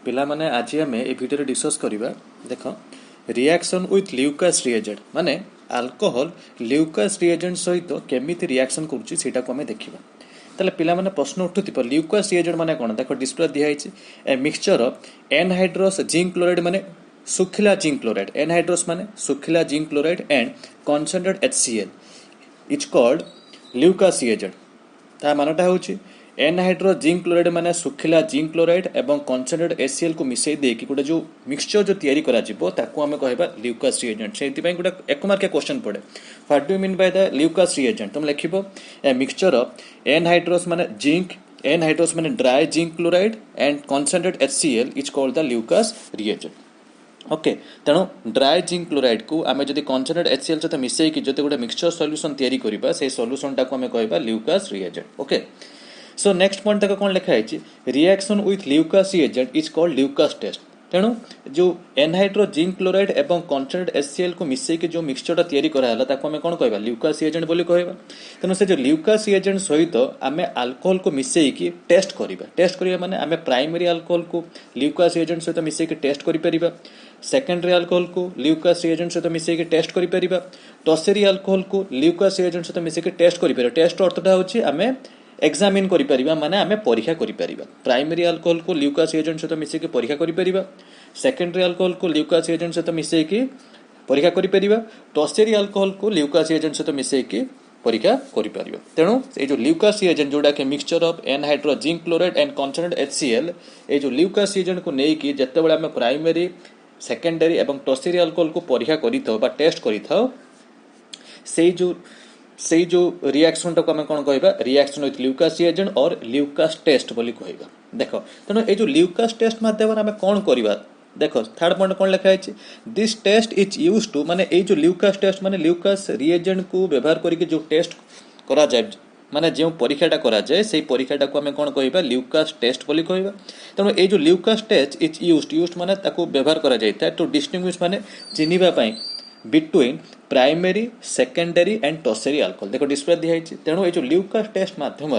पिला माने आज आम ए भिडियो डिस्कस करवा देख रिएक्शन विथ ल्यूकास रिएजेंट माने अल्कोहल ल्यूकास रिएजेंट सहित केमिति रिएक्शन करूची सेटा को हमें देखिबा। ताले पिला माने प्रश्न उठुथिबो ल्यूकास रिएजेंट माने कोन देखो डिस्प्ले दिया है a mixture of anhydrous zinc chloride माने सुखिला जिंक क्लोराइड एनहाइड्रस माने सुखिला zinc chloride and concentrated HCl is called Lucas reagent. ता मानटा होची एनहाइड्रस जिंक क्लोराइड माने सुखिला जिंक क्लोराइड एवं कॉन्सेंट्रेटेड HCl को मिसई दे कि गोटे जो मिक्सचर जो तैयारी करा जिवो ताको हमें कहबा ल्यूकास रिएजेंट। सेति पई गोटे एक मार्क क्वेश्चन पड़े what do you mean by the Lucas reagent. तुम लिखिबो ए मिक्सचर ऑफ एनहाइड्रस माने जिंक एनहाइड्रस माने dry zinc chloride and concentrated HCl is called the Lucas reagent. Okay तेणु ड्राई जिंक क्लोराइड को आम जब कॉन्सेंट्रेटेड HCl सहित मिसई कि जो गोटे मिक्सचर सॉल्यूशन तैयारी करबा से सॉल्यूशन टाको हमें कहबा Lucas reagent. Okay so next point तक कौन लिखा है reaction with Lucas reagent is called Lucas test. तेणु जो एनहाइड्रो जिंक क्लोराइड एवं कॉन्सेंट्रेटेड HCl को मिसई कि जो मिक्सचर तैयारी कराला ताको हमें कौन कहबा ल्यूकास रिएजेंट बोली कहबा। तेणु से जो ल्यूकास रिएजेंट सहित आम अल्कोहल को मिसई कि टेस्ट करिबा माने आम प्राइमरी अल्कोहल को ल्यूकास रिएजेंट सहित मिसई कि टेस्ट करि परिबा, सेकेंडरी अल्कोहल को ल्यूकास रिएजेंट सहित मिसई कि टेस्ट करि परिबा, टर्शियरी अल्कोहल को ल्यूकास रिएजेंट सहित मिसई कि टेस्ट करि परिबा। टेस्ट अर्थटा होची आम एग्जामिन करि परिबा माने आमे परीक्षा करि परिबा। प्राइमरी अल्कोहल को ल्यूकास रिएजेंट सहित मिसई कि परीक्षा करि परिबा, सेकेंडरी अल्कोहल को ल्यूकास रिएजेंट सहित मिसई कि परीक्षा करि परिबा, टर्शियरी अल्कोहल को ल्यूकास रिएजेंट सहित मिसई कि परीक्षा करि परिबा। तेणु ए जो ल्यूकास रिएजेंट जोडा के mixture of anhydrous zinc chloride and concentrated HCl ए जो ल्यूकास रिएजेंट को नै कि जत्ते बेला आमे प्राइमरी सेकेंडरी एवं टर्शियरी अल्कोहल को परीक्षा करिथौ बा टेस्ट करिथौ से जो रिएक्शन टाको आम कौन कहबा रिएक्शन विथ ल्यूकास रिएजेंट और ल्यूकास टेस्ट बोली कहबा। देखो तेणु ए जो ल्यूकास टेस्ट माध्यम आम कौन करबा देखो थर्ड पॉइंट कौन लिखा है this test is used to माने ए जो ल्यूकास टेस्ट माने ल्यूकास रिएजेंट को व्यवहार करके जो टेस्ट करा जाय माने जो परीक्षाटा करा जाय से परीक्षाटा को आम कौन कहबा ल्यूकास टेस्ट बोली कहबा। तेणु ए जो ल्यूकास टेस्ट इज यूज्ड माने ताको व्यवहार करा जायता टू डिस्टिंग्विश माने चिन्हिबा पई between primary secondary and tertiary alcohol. देखो डिस्प्ले दिया है तेणु ये जो ल्यूकास टेस्ट माध्यम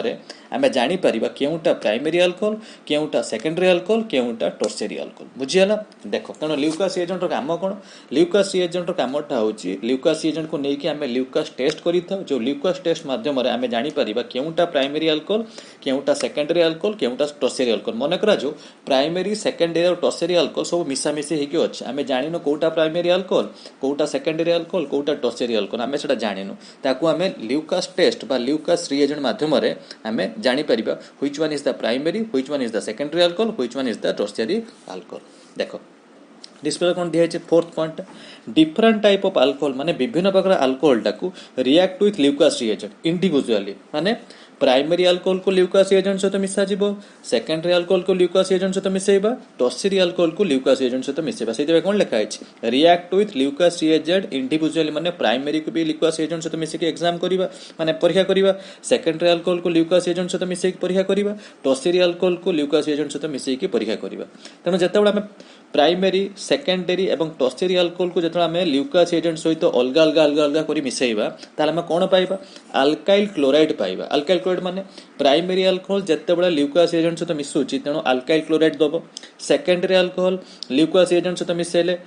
आम जानी परिबा केउटा प्राइमरी अल्कोहल केउटा सेकेंडरी अल्कोहल केउटा टर्शियरी अल्कोहल बुझीगला। देखो तेणु ल्यूकास रिएजेंट काम कौन ल्यूकास रिएजेंट कामटा होची ल्यूकास रिएजेंट को लेकिन आम ल्यूकास टेस्ट करिथाउ जो ल्यूकास टेस्ट माध्यम आम जानी परिबा केउटा प्राइमरी अल्कोहल केउटा सेकेंडरी अल्कोहल केउटा टर्शियरी अल्कोहल। मन करा जो प्राइमरी सेकेंडरी और टर्शियरी अल्कोहल सब मिसामिशी हेकी अछि आम जानिनो कोटा प्राइमरी अल्कोहल कोटा सेकेंडरी अल्कोहल कोटा टर्शियरी अल्कोहल आम सेटा जानिनु ताकू आम ल्यूकास टेस्ट बा ल्यूकास रिएजेंट माध्यम आम जानी परिबा which one is the primary which one is the secondary alcohol which one is the tertiary alcohol. देखो डिस्प्ले कौन दिया है fourth point different type of alcohol माने विभिन्न प्रकार अल्कोहल टाकू react with Lucas reagent individually माने प्राइमरी अल्कोहल को ल्यूकास रिएजेंट सहित मिसा जिवो, सेकेंडरी अल्कोहल को ल्यूकास रिएजेंट सहित मिसेइबा, टर्शियरी अल्कोहल को ल्यूकास रिएजेंट सहित मिसेइबा। सेति कोन लिखा है react with Lucas reagent individually माने प्राइमरी को भी ल्यूकास रिएजेंट सहित मिसे के एग्जाम करिबा माने परीक्षा करिबा, सेकेंडरी अल्कोहल को ल्यूकास रिएजेंट सहित मिसे के परीक्षा करिबा, टर्शियरी अल्कोहल को ल्यूकास रिएजेंट सहित मिसे के परीक्षा करिबा। तेणु जतबेला हम प्राइमरी सेकेंडरी एवं टर्शियरी अल्कोहल को जतबेला हम ल्यूकास रिएजेंट सहित अलग अलग अलग अलग करी मिसेइबा ताले हम कोन पाइबा अल्काइल क्लोराइड पाइबा। अल्काइल क्लोराइड माने प्राइमरी अल्कोहल जतबेला ल्यूकास रिएजेंट सहित मिसुची तेणु अल्काइल क्लोराइड दबो, सेकेंडरी अल्कोहल ल्यूकास रिएजेंट सहित मिसेले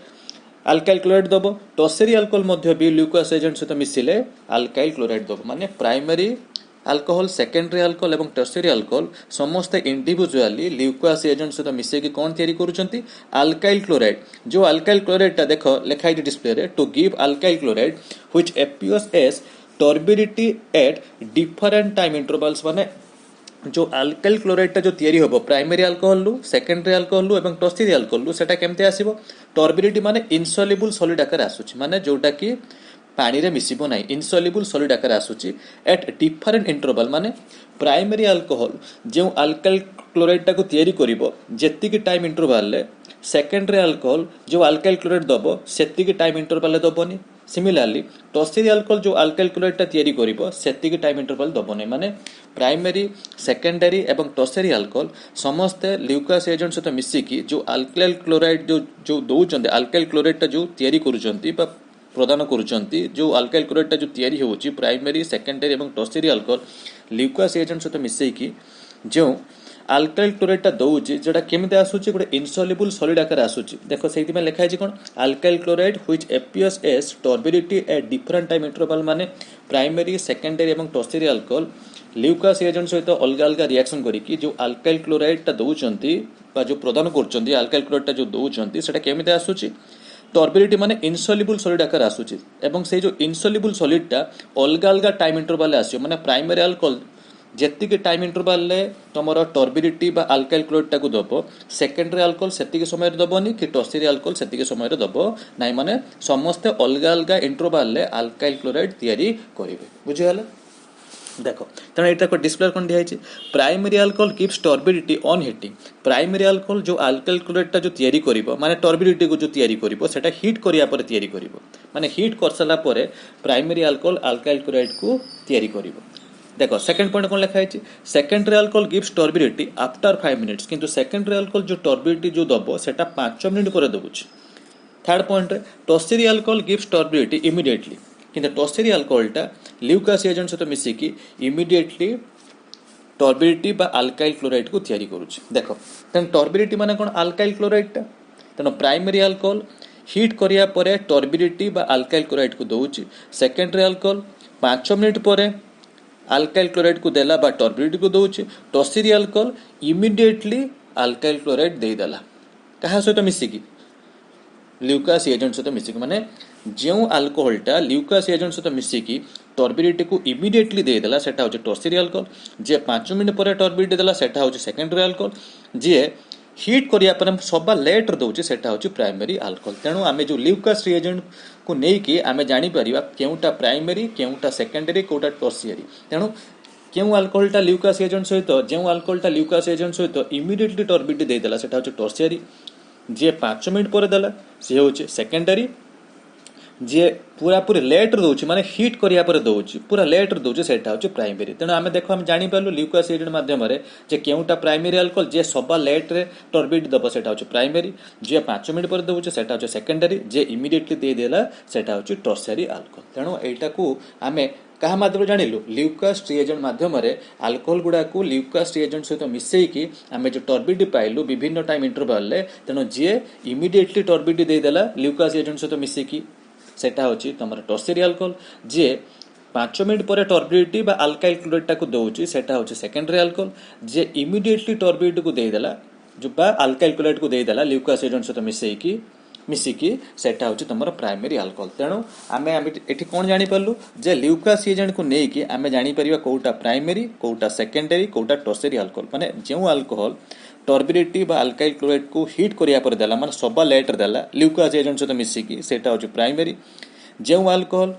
अल्काइल क्लोराइड दबो, टर्शियरी अल्कोहल मध्य भी ल्यूकास रिएजेंट सहित मिसिले अल्काइल क्लोराइड दबो। माने प्राइमरी अल्कोहल सेकेंडरी अल्कोहल एवं टर्शियरी अल्कोहल समस्त इंडिविजुअली ल्यूकास रिएजेंट सहित मिसे कि कोन तयारी करूचंती अल्काइल क्लोराइड। जो अल्काइल क्लोराइड टा देखो लिखा है डिस्प्ले रे to give alkyl chloride which appears as turbidity at different time intervals माने जो अल्काइल क्लोराइड टा जो तयारी होबो प्राइमरी अल्कोहल लु सेकेंडरी अल्कोहल लु एवं टर्शियरी अल्कोहल लु सेटा केमते आसीबो टर्बिडिटी माने इनसॉल्युबल सॉलिड आकार आसुची माने जोटा कि पानी रे मिसिबो नाही इनसॉल्युबल सॉलिड आकार आसुची एट डिफरेंट इंटरवल माने प्राइमरी अल्कोहल जो अल्काइल क्लोराइड टा को तयारी करिवो जेति की टाइम इंटरवल ले सेकेंडरी अल्कोहल जो अल्काइल क्लोराइड दबो सेति की टाइम इंटरवल ले दबोनी। सिमिलरली टर्शियरी अल्कोहल जो अल्काइल क्लोराइड टा तयारी करिवो सेति की टाइम इंटरवल दबोनी। माने प्राइमरी सेकेंडरी एवं टर्शियरी अल्कोहल समस्त ल्यूकास रिएजेंट सहित मिसिकी जो अल्काइल क्लोराइड जो दउचंती अल्काइल क्लोराइड टा जो तयारी करूचंती बा प्रदान करूचंती जो अल्काइल क्लोराइड टा जो तयारी होउची प्राइमरी सेकेंडरी एवं टर्शियरी अल्कोहल ल्यूकास रिएजेंट सहित मिसेकी जो आल्काइल क्लोराइडटा दौची जोटा केमिति आसुची गोटे इनसल्युबल सॉलिड आकार आसुची देख से लिखा है कौन alkyl chloride which appears as turbidity at different time interval माने प्राइमरी सेकेंडरी और टर्शियरी अल्कोहल ल्यूकास एजेंट सहित अलग अलग रिएक्शन करिकी जो आल्काइल क्लोराइडटा दौचंती बा जो प्रदान करचंती आल्काइल क्लोराइडटा जो दौचंती सेटा केमिति आसुची टर्बिडिटी माने इनसल्युबल सॉलिड आकार आसुची एवं से जो इनसल्युबल सॉलिडटा अलग अलग टाइम इंटरवल आसियो माने प्राइमरी अल्कोहल जेतिक टाइम इंटरवल तुम टर्बिडिटी बा आल्काइल क्लोराइडटा को दब सेकेंडरी अल्कोहल सेतिक समय दबनी कि टर्शियरी अल्कोहल सेतिक समय दब नाई माने समस्ते अलग अलग इंटरवल आल्काइल क्लोराइड तैयारी करेंगे बुझीगला देख तेना यहाँ डिस्प्ले कौन दिखाई primary alcohol gives turbidity on heating primary alcohol जो आल्काइल क्लोराइडटा जो तैयारी करिवो माने टर्बिडिटी को जो तैयारी करिवो सेटा हीट करिया पर तैयारी करिवो माने हीट कर सारा पर प्राइमरी अल्कोहल आल्काइल क्लोराइड को तैयारी करिवो देखो सेकंड पॉइंट कौन लिखा है secondary alcohol gives turbidity after 5 minutes किंतु सेकेंडरी अल्कोहल जो टर्बिडिटी जो दबो सेटा 5 मिनिट पर दबुछ third point tertiary alcohol gives turbidity immediately किंतु टर्शियरी अल्कोहलटा ल्यूकास एजेंट सहित मिसिकी इमीडिएटली टर्बिडिटी बा आल्काइल क्लोराइड को तैयारी करूछ देखो तेन टर्बिडिटी माने कोन आल्काइल क्लोराइडटा तेन प्राइमरी अल्कोहल हीट करिया परे टर्बिडिटी बा आल्काइल क्लोराइड को दउछ सेकेंडरी अल्कोहल 5 मिनिट पर आल्काइल क्लोराइड को देला बा टर्बिडिटी को दउछ टर्शियरी अल्कोहल इमीडिएटली आल्काइल क्लोराइड दे देला कहा सहित मिसिकी ल्यूकास एजेंट सहित मिसिकी माने जो अल्कोहलटा ल्यूकास एजेंट सहित मिसिकी टर्बिडिटी को इमीडिएटली दे देला सेटा होचे टर्शियरी अल्कोहल जे 5 मिनिट पर टर्बिडिटी देला सेटा होचे सेकेंडरी अल्कोहल जे हीट करिया पर सबा लेट दउचे सेटा होचे प्राइमरी अल्कोहल तेणु आमे जो ल्यूकास रिएजेंट को नहीं कि आमे जानि परिबा केउटा प्राइमरी केउटा सेकेंडरी कोटा टर्शियरी तेणु केउ अल्कोहलटा ल्यूकास एजेंट सहित जो अल्कोहलटा ल्यूकास एजेंट सहित इमीडिएटली टर्बिडिटी दे देला सेटा होचे टर्शियरी जे 5 मिनिट पर देला से होचे सेकेंडरी जे पूरा पूरी लेट दउची माने हीट करिया पर दउची पूरा लेट दउची सेटा होची प्राइमरी तेणु आमे देखो हम जानि पालु ल्यूकास एजेंट माध्यम रे जे केउटा प्राइमरी अल्कोहल जे सबा लेट रे टर्बिडिटी दब सेटा होची प्राइमरी जे 5 मिनिट पर दउची सेटा होची सेकेंडरी जे इमीडिएटली दे देला सेटा होची टर्शियरी अल्कोहल तेणु एटा को आमे कहा माध्यम जानिलु ल्यूकास रिएजेंट माध्यम रे अल्कोहल गुडा को ल्यूकास रिएजेंट सहित मिसई की आमे जो टर्बिडिटी पाइलु विभिन्न टाइम इंटरवल ले तेणु जे इमीडिएटली टर्बिडिटी दे देला ल्यूकास एजेंट सहित मिसई की सेटा होची तमरा टर्शियरी अल्कोहल जे 5 मिनिट पर टर्बिडिटी बा आल्काइल क्लोराइडटा को दउची सेटा होची सेकेंडरी अल्कोहल जे इमीडिएटली टर्बिडिटी को दे देला जो बा आल्काइल क्लोराइड को दे देला ल्यूकास एजेंट सहित मिसिकी सेटा होची तमरा प्राइमरी अल्कोहल तेणु आमे एठी कोन जानि परलु जे ल्यूकास एजेंट को नै कि आमे जानि परिबा कोउटा प्राइमरी कोउटा सेकेंडरी कोउटा टर्शियरी अल्कोहल माने जेउ अल्कोहल टर्बिडिटी बा आल्काइल क्लोराइड को हीट करिया पर देला माने सबा लेटर देला ल्यूकास एजेंट सहित मिसिकी सेटा होची प्राइमरी जेउ अल्कोहल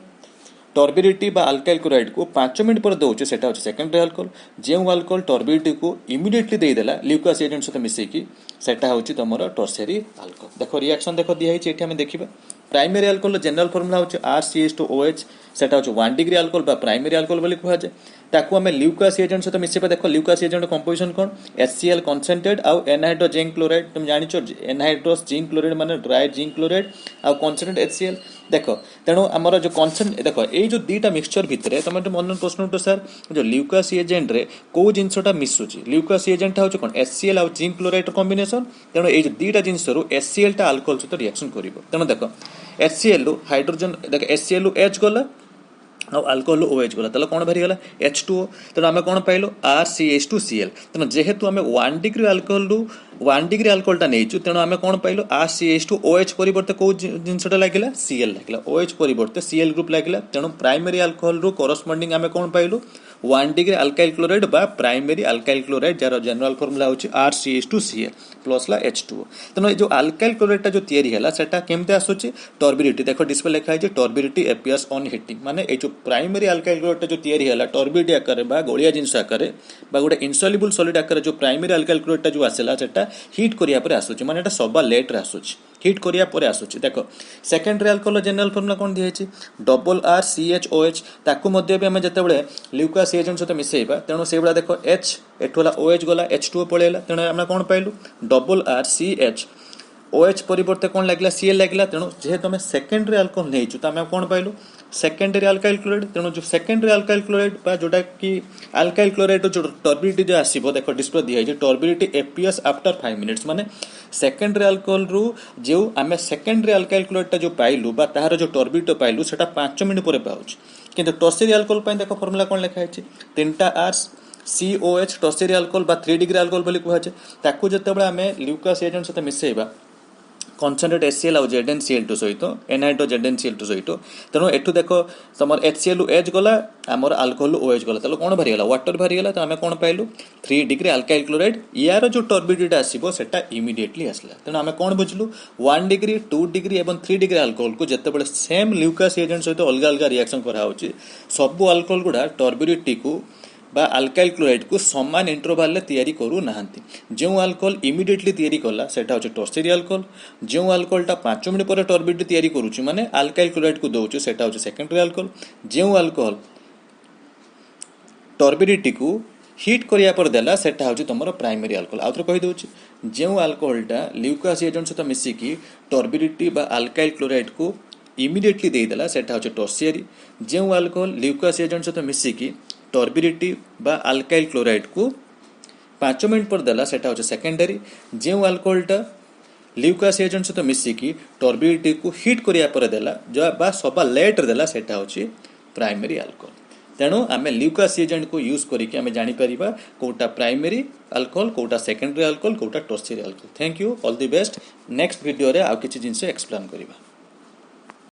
टर्बिडिटी बा आल्काइल क्लोराइड को 5 मिनिट पर दउचे सेटा होची सेकेंडरी अल्कोहल जेउ अल्कोहल टर्बिडिटी को इमीडिएटली दे देला ल्यूकास एजेंट सहित मिसिकी सेटा होची तमरो टर्शियरी अल्कोहल देखो रिएक्शन देखो दिया हिची एठी हम देखिबा प्राइमरी अल्कोहल जनरल फार्मूला होची RCH2OH सेटा होची 1 डिग्री अल्कोहल बा प्राइमरी अल्कोहल बोली कहै जाय ताकू हमें ल्यूकास एजेंट सहित मिसेबा देखो ल्यूकास एजेंट कंपोजिशन कोन HCl कंसंट्रेटेड आउ एनहाइड्रो जिंक क्लोराइड तुम जानि छ एनहाइड्रोस जिंक क्लोराइड माने ड्राई जिंक क्लोराइड आउ कंसंट्रेटेड HCl देखो तेणु आमर जो कंसंट देखो ए जो दीटा मिक्सचर भितरे तुम मन प्रश्न उठो सर जो ल्यूकास एजेंट रे को जिंसटा मिसुची ल्यूकास एजेंट होची कोन HCl आउ जिंक क्लोराइड कॉम्बिनेशन तेणु ए जो दीटा जिंस रो HCl टा अल्कोहल सहित रिएक्शन करिवो तेणु देखो HCl लो हाइड्रोजन देखो HCl लो H गला और अल्कोहल OH गला तले कोन भरी गला H2O तेणु आमे कोन पाइलो RCH2Cl तेणु जेहेतु आमे 1 डिग्री अल्कोहल रू 1 डिग्री अल्कोहलटा नेइचु तेणु आमे कोन पाइलो RCH2OH परिवर्ते को जिंसटा लागिला Cl लागिला OH परिवर्ते Cl ग्रुप लागिला तेणु प्राइमरी अल्कोहल रू कोरोस्पोंडिंग आमे कोन पाइलो 1 डिग्री अल्काइल क्लोराइड बा primary alkyl chloride jar general formula होची RCH2Cl प्लस ला H2O तेणु जो अल्काइल क्लोराइडटा जो तयारी हैला सेटा केमते आसुची टर्बिडिटी देखो डिस्प्ले लिखा है जे टर्बिडिटी अपीयर्स ऑन हीटिंग माने ए जो प्राइमरी अल्काइल क्लोराइडटा जो तयारी हैला टर्बिडिटी आकार बा गोलिया जिंस आकार बा गोटे इनसॉल्युबल सॉलिड आकार जो प्राइमरी अल्काइल क्लोराइडटा जो आसेला सेटा हीट करिया पर आसुची माने एटा सबा लेट रे आसुची हीट करिया पर आसुची देखो सेकेंडरी अल्कोहल जनरल फार्मूला कोन दिया है डबल RCHOH ताकू मध्ये भी हमें जते बळे ल्यूकास एजेंट सहित मिसेइबा तेणु से बड़ा देखो H एठोला OH गला H2O पळेला तेणु हम कोन पाइलु डबल RCH OH परिवर्ते कोन लागला Cl लागला तेणु जेहेतु हमें सेकेंडरी अल्कोहल नेइछु त हम कोन पाइलु सेकेंडरी अल्काइल क्लोराइड तेणु जो सेकेंडरी अल्काइल क्लोराइड बा जोटा कि अल्काइल क्लोराइड जो टर्बिडिटी जो आसीबो देखो डिस्प्ले दिया है टर्बिडिटी एपीएस आफ्टर 5 मिनिट्स माने सेकेंडरी अल्कोहल रु जो आमे सेकेंडरी अल्काइल क्लोराइड जो पाइलु बा ताहार जो टर्बिडिटी पाइलु सेटा 5 मिनिट पर पाउछ किंतु टर्शियरी अल्कोहल पय देखो फार्मूला कोन लिखा है 3टा आर्स COH टर्शियरी अल्कोहल बा 3 डिग्री अल्कोहल बोली कहै छै ताकू जतेबेले आमे ल्यूकास एजेंट सहित मिसेइबा कनसेंट्रेट HCl आउ ZnCl2 सहित NiHO ZnCl2 सहित तेणु एठू देख तुम HCl एच गला आमर अल्कोहल OH गला तेल कौन बाहरी गला वाटर बाहरी गला तो आम कौन पाइलु 3 डिग्री अल्काइल क्लोराइड यार जो टर्बिडिटी आसीबो सेटा इमिडिएटली आसला तेणु आम कौन बुझलु 1 डिग्री 2 डिग्री एवं 3 डिग्री अल्कोहल को जेतेबेले सेम ल्यूकास एजेंट सहित अलग अलग रिएक्शन करा होची सब अल्कोहल गुडा टर्बिडिटी को बा अल्काइल क्लोराइड को समान इंटरवल रे तैयारी करू नाहंती जो अल्कोहल इमिडिएटली तैयारी कला सेटा होचे टर्शियरी अल्कोहल जो अल्कोहलटा 5 मिनिट पर टर्बिडिटी तैयारी करूची माने अल्काइल क्लोराइड को दउची सेटा होचे सेकेंडरी अल्कोहल जो अल्कोहल टर्बिडिटी को हीट करिया पर देला सेटा होची तमरो प्राइमरी अल्कोहल आउथर कहि दउची जो अल्कोहलटा ल्यूकास एजेंट सहित मिसिकी टर्बिडिटी बा अल्काइल क्लोराइड को इमिडिएटली दे देला सेटा होचे टर्शियरी जो अल्कोहल ल्यूकास एजेंट सहित मिसिकी टर्बिडिटी बा अल्काइल क्लोराइड को 5 मिनिट पर देला सेटा होचे सेकेंडरी जो अल्कोहलटा ल्यूकास एजेंट सहित मिसिकी टर्बिडिटी को हीट करिया पर देला जो बा सबा लेट देला सेटा होचे प्राइमरी अल्कोहल तेणु आमे ल्यूकास एजेंट को यूज करिके आमे जानि परिबा कोटा प्राइमरी अल्कोहल कोटा सेकेंडरी अल्कोहल कोटा tertiary alcohol thank you all the best next video रे आ किछि जिंस एक्सप्लेन करिबा।